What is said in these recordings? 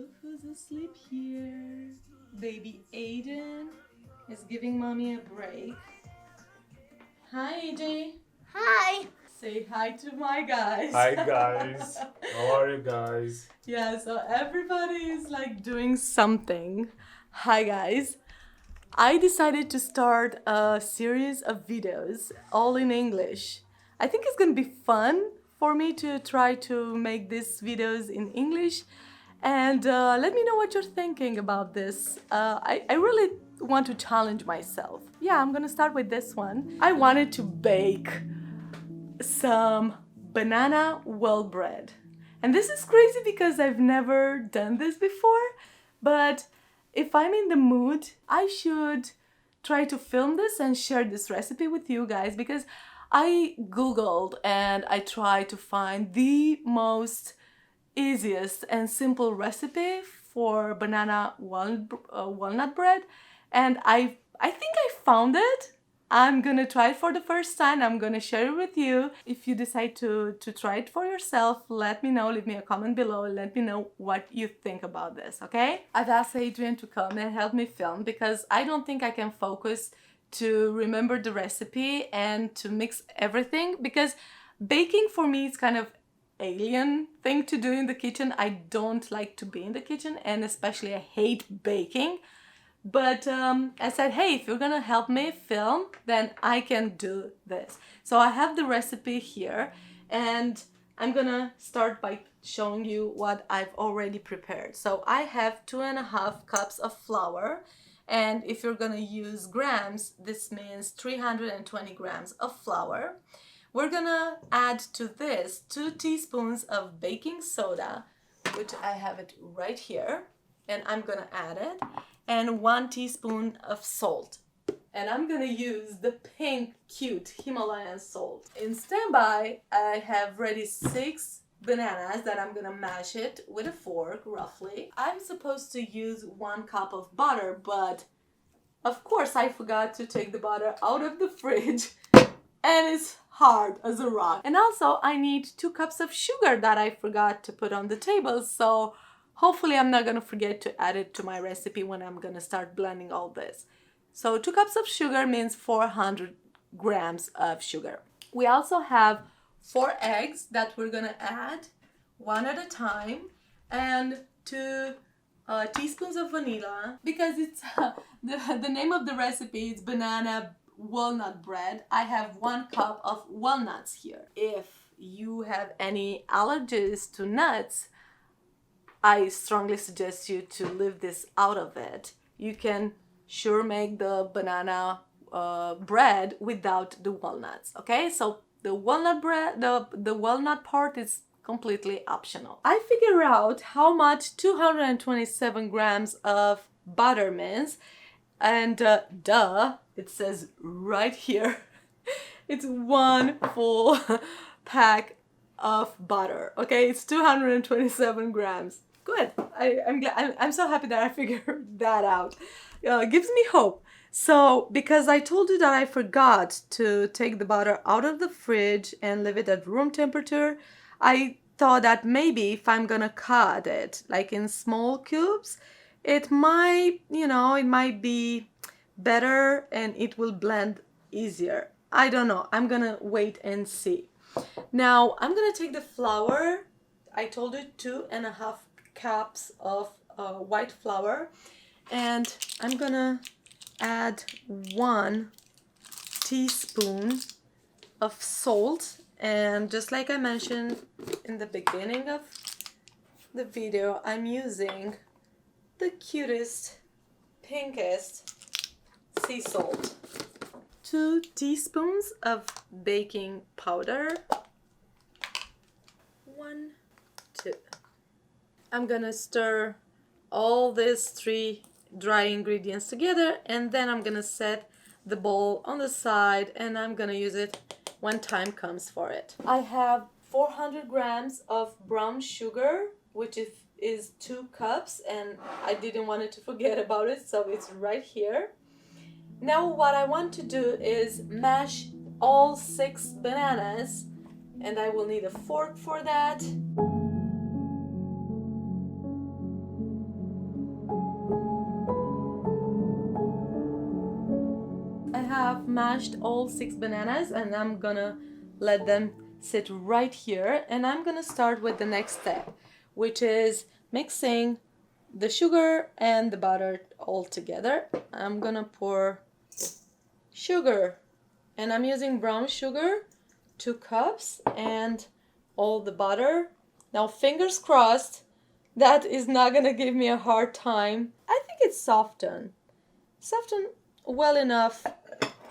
Look who's asleep here. Baby Aiden is giving mommy a break. Hi, AJ. Hi. Say hi to my guys. Hi guys. How are you guys? Yeah, so everybody is like doing something. Hi, guys. I decided to start a series of videos all in English. I think it's gonna be fun for me to try to make these videos in English. And let me know what you're thinking about this. I really want to challenge myself. Yeah, I'm gonna start with this one. I wanted to bake some banana well bread. And this is crazy because I've never done this before, but if I'm in the mood, I should try to film this and share this recipe with you guys because I googled and I tried to find the most easiest and simple recipe for banana walnut bread, and I think I found it. I'm gonna try it for the first time. I'm gonna share it with you. If you decide to try it for yourself, let me know. Leave me a comment below. Let me know what you think about this, okay? I've asked Adrian to come and help me film because I don't think I can focus to remember the recipe and to mix everything because baking for me is kind of alien thing to do in the kitchen. I don't like to be in the kitchen, and especially I hate baking. But I said, hey, if you're gonna help me film, then I can do this. So I have the recipe here, and I'm gonna start by showing you what I've already prepared. So I have 2.5 cups of flour, and if you're gonna use grams, this means 320 grams of flour. We're gonna add to this 2 teaspoons of baking soda, which I have it right here, and I'm gonna add it, and 1 teaspoon of salt. And I'm gonna use the pink, cute Himalayan salt. In standby, I have ready 6 bananas that I'm gonna mash it with a fork, roughly. I'm supposed to use 1 cup of butter, but of course I forgot to take the butter out of the fridge, and it's hard as a rock. And also I need 2 cups of sugar that I forgot to put on the table, so hopefully I'm not gonna forget to add it to my recipe when I'm gonna start blending all this. So 2 cups of sugar means 400 grams of sugar. We also have 4 eggs that we're gonna add 1 at a time, and 2 teaspoons of vanilla because it's the name of the recipe is banana walnut bread. I have 1 cup of walnuts here. If you have any allergies to nuts, I strongly suggest you to leave this out of it. You can sure make the banana bread without the walnuts, okay? So the walnut bread, the walnut part is completely optional. I figure out how much 227 grams of butter means, and duh, it says right here, it's 1 full pack of butter, okay? It's 227 grams. Good. I'm so happy that I figured that out. It gives me hope. So, because I told you that I forgot to take the butter out of the fridge and leave it at room temperature, I thought that maybe if I'm gonna cut it like in small cubes, it might, it might be better and it will blend easier. I don't know. I'm gonna wait and see. Now, I'm gonna take the flour. I told you 2.5 cups of white flour, and I'm gonna add 1 teaspoon of salt, and just like I mentioned in the beginning of the video, I'm using the cutest, pinkest sea salt. 2 teaspoons of baking powder. 1, 2. I'm gonna stir all these 3 dry ingredients together, and then I'm gonna set the bowl on the side, and I'm gonna use it when time comes for it. I have 400 grams of brown sugar, which is 2 cups, and I didn't want to forget about it, so it's right here. Now what I want to do is mash all 6 bananas, and I will need a fork for that. mashed all 6 bananas and I'm gonna let them sit right here, and I'm gonna start with the next step, which is mixing the sugar and the butter all together. I'm gonna pour sugar, and I'm using brown sugar, 2 cups, and all the butter. Now fingers crossed that is not gonna give me a hard time. I think it's softened well enough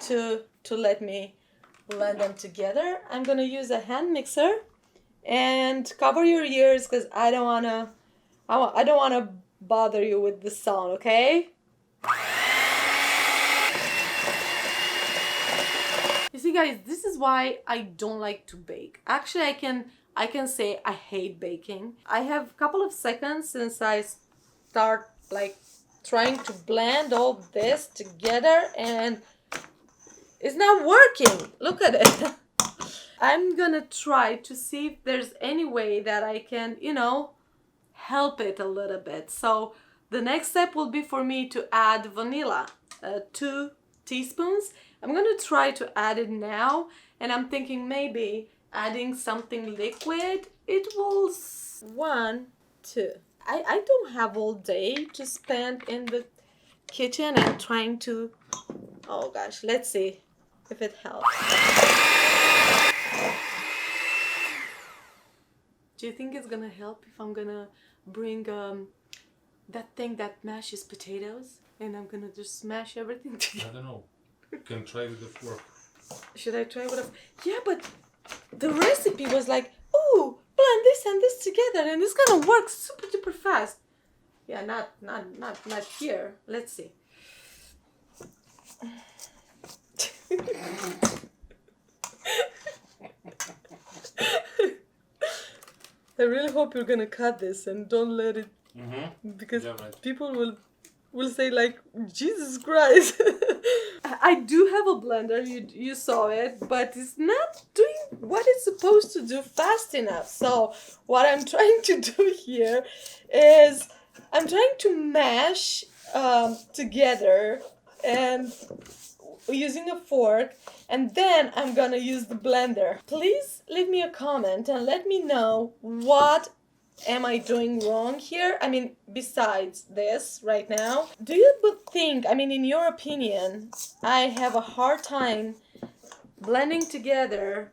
to let me blend them together. I'm gonna use a hand mixer, and cover your ears because I don't wanna bother you with the sound, okay? You see, guys, this is why I don't like to bake. Actually, I can say I hate baking. I have a couple of seconds since I start like trying to blend all this together, and it's not working. Look at it. I'm gonna try to see if there's any way that I can, help it a little bit. So the next step will be for me to add vanilla, 2 teaspoons. I'm gonna try to add it now, and I'm thinking maybe adding something liquid. It will 1, 2. I don't have all day to spend in the kitchen and trying to, oh gosh, let's see if it helps. Do you think it's gonna help if I'm gonna bring that thing that mashes potatoes, and I'm gonna just smash everything together? I don't know. You can try with the fork. Should I try with a... Yeah, but the recipe was like, oh, blend this and this together and it's gonna work super duper fast. Yeah, not here. Let's see. I really hope you're gonna cut this and don't let it, because people will say like, Jesus Christ. I do have a blender, you saw it, but it's not doing what it's supposed to do fast enough. So what I'm trying to do here is I'm trying to mash together and using a fork, and then I'm gonna use the blender. Please leave me a comment and let me know what am I doing wrong here? I mean, besides this right now, do you think, I mean, in your opinion, I have a hard time blending together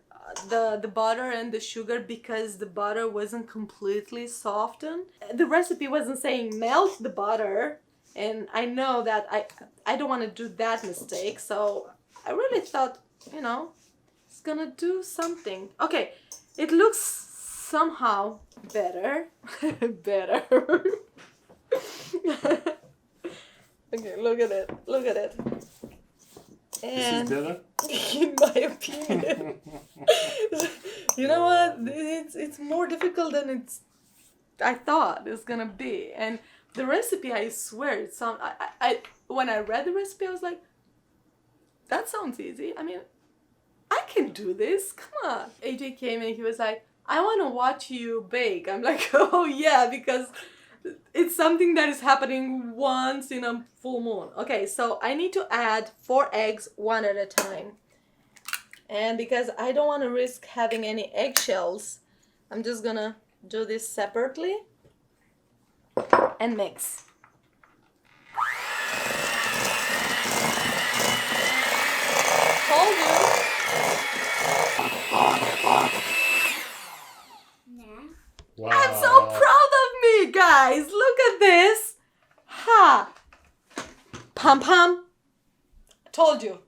the butter and the sugar because the butter wasn't completely softened? The recipe wasn't saying melt the butter, and I know that I don't want to do that mistake, so I really thought, it's gonna do something. Okay, it looks somehow better. Better. Okay, look at it. And this is better? in my opinion. You know what? It's more difficult than I thought it was gonna be. And the recipe, I swear, I when I read the recipe, I was like, that sounds easy. I mean, I can do this. Come on. AJ came and he was like, I want to watch you bake. I'm like, oh yeah, because it's something that is happening once in a full moon. Okay, so I need to add 4 eggs, 1 at a time. And because I don't want to risk having any eggshells, I'm just gonna do this separately and mix. Told you. Wow. I'm so proud of me, guys. Look at this. Ha. Pom pom. I told you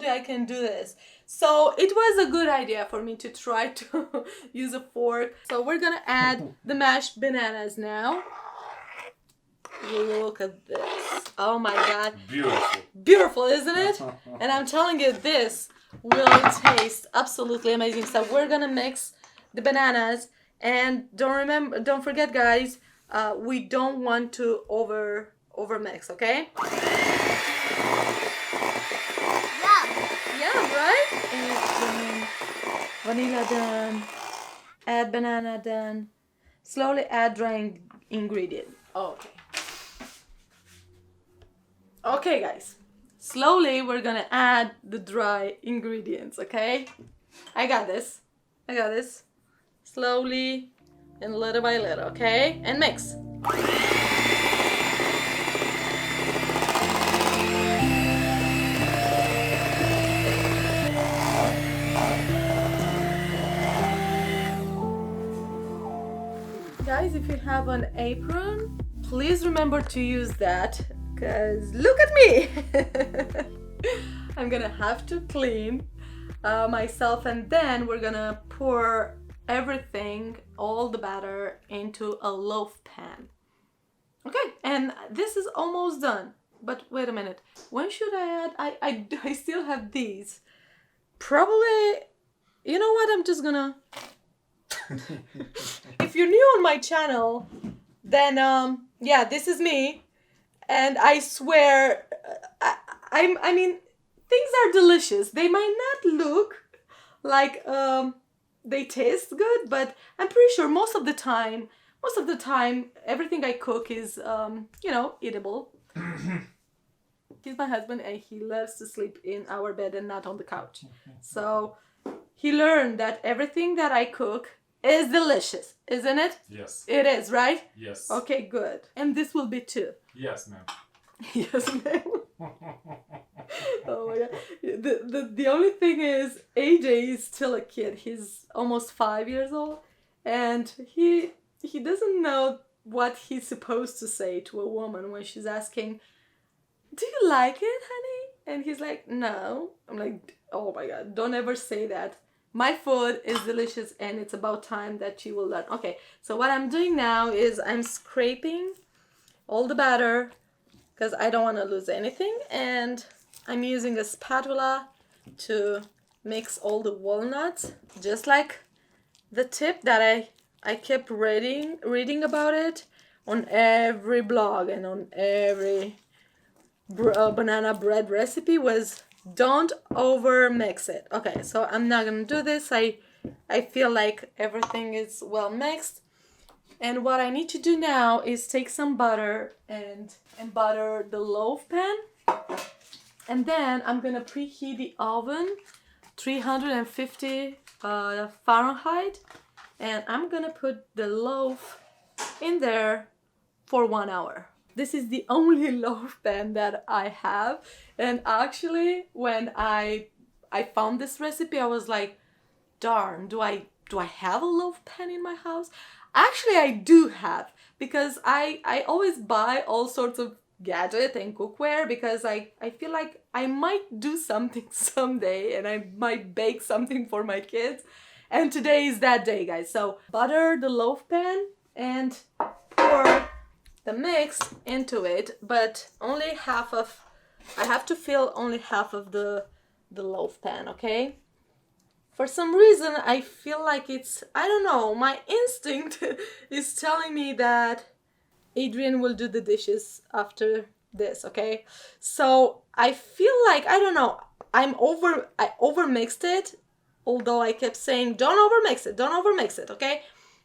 I can do this. So it was a good idea for me to try to use a fork. So we're gonna add the mashed bananas now. Look at this. Oh my God. Beautiful. Beautiful, isn't it? And I'm telling you, this will taste absolutely amazing. So we're gonna mix the bananas, and don't forget, guys, we don't want to over mix, okay? Yeah, right? And vanilla done. Add banana done. Slowly add dry ingredient. Okay. Okay, guys. slowly we're gonna add the dry ingredients, okay? I got this. I got this. Slowly and little by little, okay? And mix. Guys, if you have an apron, please remember to use that, because look at me! I'm gonna have to clean myself, and then we're gonna pour everything, all the batter, into a loaf pan. Okay, and this is almost done. But wait a minute, when should I add? I still have these. Probably, you know what, I'm just gonna... If you're new on my channel, then yeah, this is me, and I swear, I mean, things are delicious. They might not look like they taste good, but I'm pretty sure most of the time, everything I cook is you know, eatable. He's my husband, and he loves to sleep in our bed and not on the couch. So he learned that everything that I cook is delicious, isn't it? Yes. It is, right? Yes. Okay, good. And this will be too. Yes, ma'am. Yes, ma'am. Oh my god. The only thing is, AJ is still a kid. He's almost 5 years old, and he doesn't know what he's supposed to say to a woman when she's asking, "Do you like it, honey?" And he's like, "No." I'm like, oh my god, don't ever say that. My food is delicious, and it's about time that you will learn. Okay, so what I'm doing now is I'm scraping all the batter because I don't want to lose anything, and I'm using a spatula to mix all the walnuts, just like the tip that I kept reading about it on every blog and on every banana bread recipe was, don't over mix it. Okay, so I'm not gonna do this. I feel like everything is well mixed, and what I need to do now is take some butter and butter the loaf pan, and then I'm gonna preheat the oven 350 Fahrenheit, and I'm gonna put the loaf in there for 1 hour. This is the only loaf pan that I have, and actually when I found this recipe, I was like, darn, do I have a loaf pan in my house? Actually, I do have, because I always buy all sorts of gadget and cookware, because I feel like I might do something someday, and I might bake something for my kids, and today is that day, guys. So butter the loaf pan and pour the mix into it, but only half of, I have to fill only half of the loaf pan, okay? For some reason, I feel like it's, I don't know, my instinct is telling me that Adrian will do the dishes after this, okay? So I feel like, I don't know, I overmixed it, although I kept saying, don't overmix it, okay?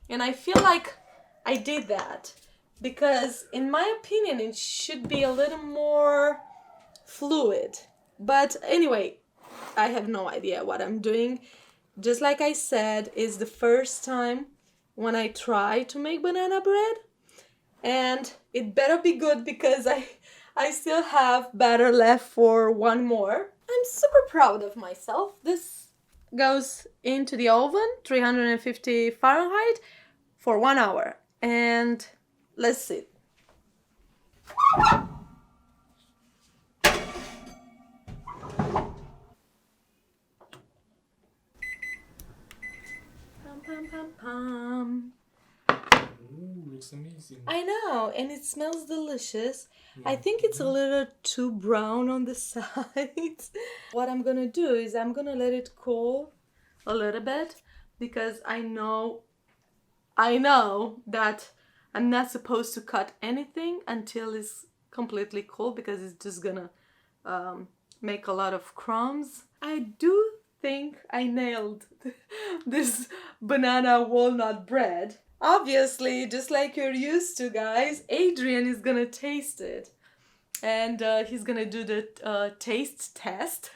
And I feel like I did that, because in my opinion it should be a little more fluid. But anyway, I have no idea what I'm doing. Just like I said, it's the first time when I try to make banana bread, and it better be good, because I still have batter left for one more. I'm super proud of myself. This goes into the oven 350 Fahrenheit for 1 hour, and let's see. Pum, pum, pum, pum. Ooh, looks amazing. I know, and it smells delicious. I think it's a little too brown on the sides. What I'm gonna do is I'm gonna let it cool a little bit, because I know that I'm not supposed to cut anything until it's completely cool, because it's just gonna make a lot of crumbs. I do think I nailed this banana walnut bread. Obviously, just like you're used to, guys, Adrian is gonna taste it. and he's gonna do the taste test.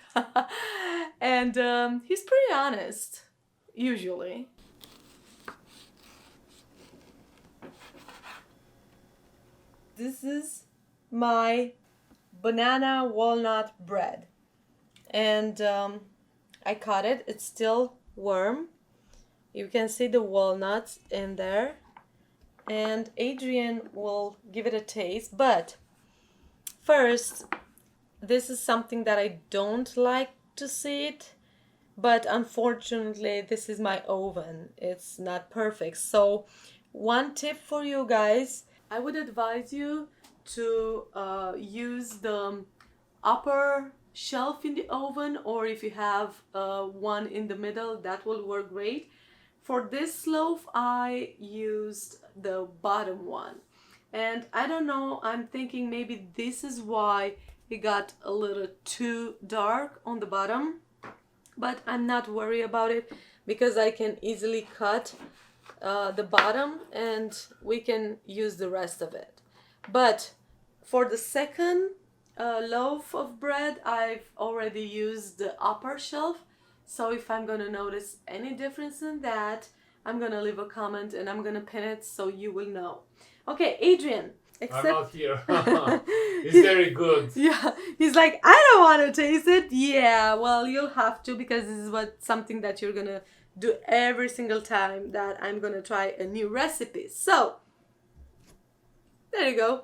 And he's pretty honest, usually. This is my banana walnut bread, and I cut it. It's still warm. You can see the walnuts in there, and Adrian will give it a taste. But first, this is something that I don't like to see it, but unfortunately this is my oven. It's not perfect. So one tip for you guys, I would advise you to use the upper shelf in the oven, or if you have one in the middle, that will work great. For this loaf I used the bottom one, and I don't know, I'm thinking maybe this is why it got a little too dark on the bottom, but I'm not worried about it because I can easily cut the bottom and we can use the rest of it. But for the second loaf of bread, I've already used the upper shelf, so if I'm gonna notice any difference in that, I'm gonna leave a comment and I'm gonna pin it so you will know. Okay, Adrian. I'm not here. It's very good. Yeah, he's like, I don't want to taste it. Yeah, well, you'll have to, because this is something that you're gonna do every single time that I'm gonna try a new recipe. So there you go.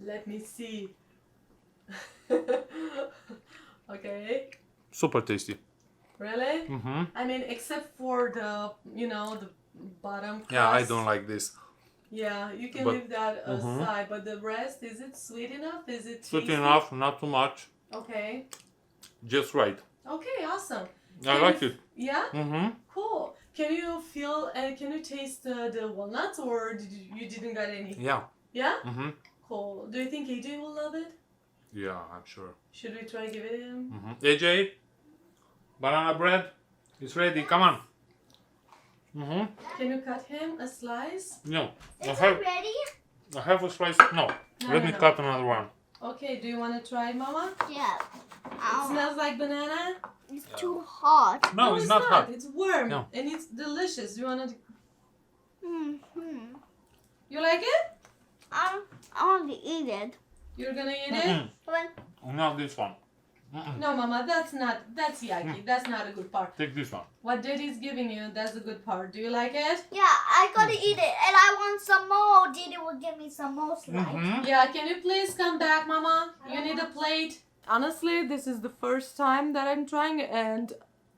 Let me see. Okay. Super tasty. Really? I mean, except for the, the bottom crust. Yeah, I don't like this. Yeah, you can leave that aside, but the rest, is it sweet enough? Is it tasty? Sweet enough, not too much. Okay. Just right. Okay, awesome. I like it. Yeah? Cool. Can you feel, can you taste the walnuts, or you didn't get any? Yeah. Yeah? Cool. Do you think AJ will love it? Yeah, I'm sure. Should we try give it him? AJ, banana bread is ready. Come on. Can you cut him a slice? No. Is it ready? I have a slice. No. Let me cut another one. Okay, do you want to try, Mama? Yeah. It smells like banana? It's too hot. No, it's not hot. It's warm. No. And it's delicious. You want to... Mm-hmm. You like it? I want to eat it. You're gonna eat it? Not this one. No, Mama, that's yucky. That's not a good part. Take this one. What Daddy's giving you, that's the good part. Do you like it? Yeah, I gotta eat it, and I want some more. Didi will give me some more slice. Yeah, can you please come back, Mama? You need a plate. Honestly, this is the first time that I'm trying, and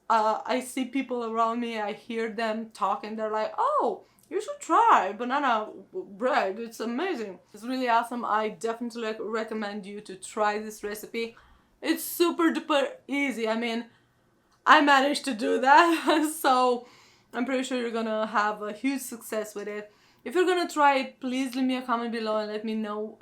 I see people around me, I hear them talking, they're like, oh, you should try banana bread, it's amazing. It's really awesome. I definitely recommend you to try this recipe. It's super duper easy. I mean, I managed to do that, so I'm pretty sure you're gonna have a huge success with it. If you're gonna try it, please leave me a comment below and let me know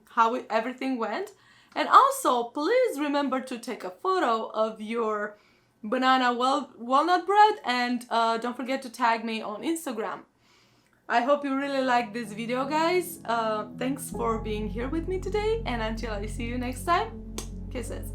how everything went. And also, please remember to take a photo of your banana walnut bread, and don't forget to tag me on Instagram. I hope you really liked this video, guys. Thanks for being here with me today, and until I see you next time, kisses.